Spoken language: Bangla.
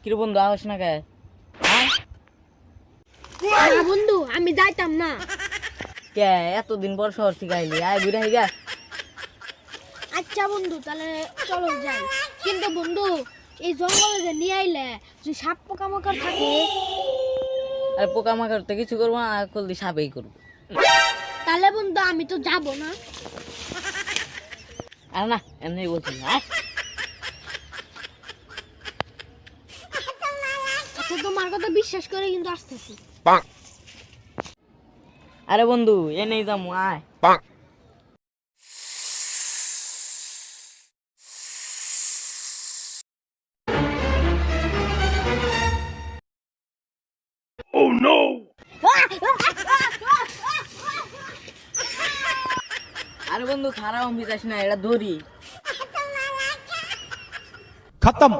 কিরে বন্ধু আহস না কে? না বন্ধু আমি যাইতাম না। কে এতদিন পর শহর থেকে আইলি? আয় ঘুরে আইগা। আচ্ছা বন্ধু তাহলে চলো যাই, কিন্তু বন্ধু এই জঙ্গলে যে নিয়ে আইলে যদি সাপ পোকামাকড় থাকে? আর পোকামাকড় তো কিছু করবো না, করলি সাপেই করবো। তাহলে বন্ধু আমি তো যাব না। আর না এমনি বলছি না। আয়। আচ্ছা তোমার কথা বিশ্বাস করে কিন্তু আসতেছি। আরে বন্ধু এনেই যাবো, আয়। আরে বন্ধু খারাপ আমি যাস না, এটা ধরি। खत्म।